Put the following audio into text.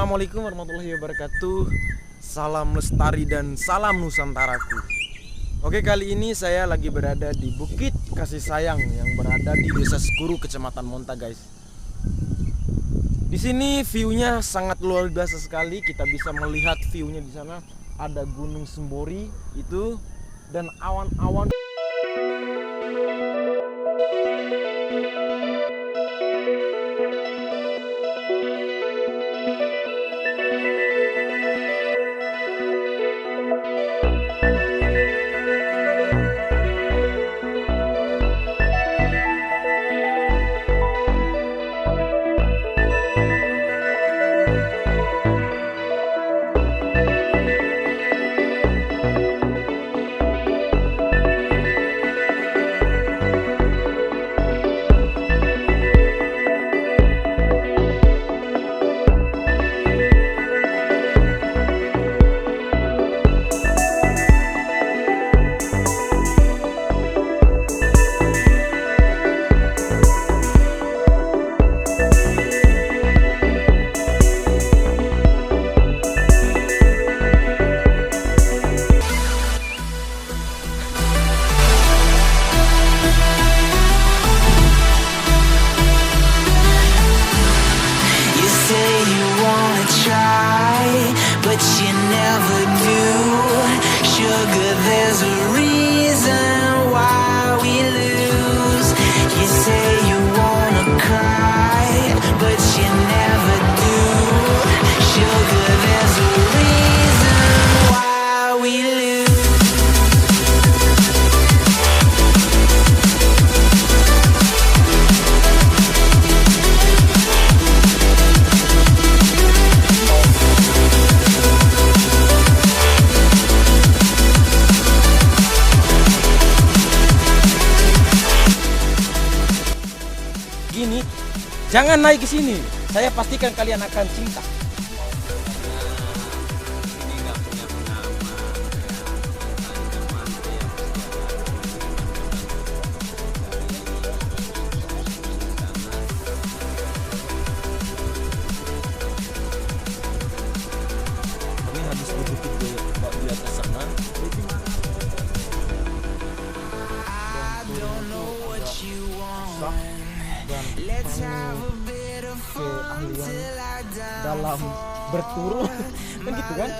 Assalamualaikum warahmatullahi wabarakatuh. Salam lestari dan salam Nusantaraku. Oke, kali ini saya lagi berada di Bukit Kasih Sayang yang berada di Desa Sekuru, Kecamatan Monta, guys. Di sini view-nya sangat luar biasa sekali. Kita bisa melihat view-nya di sana. Ada Gunung Sembori itu dan awan-awan. But you never do. Sugar, there's a reason why we lose. You say you wanna cry, but you never do. Sugar, there's a reason why we lose. Gini, jangan naik ke sini. Saya pastikan kalian akan cinta. Ini nggak punya pengaman. Kami habis bukit di atas sana. I don't know what you want. Dan Let's have a bit of fun keahlian till I die. dalam berturun kan gitu kan.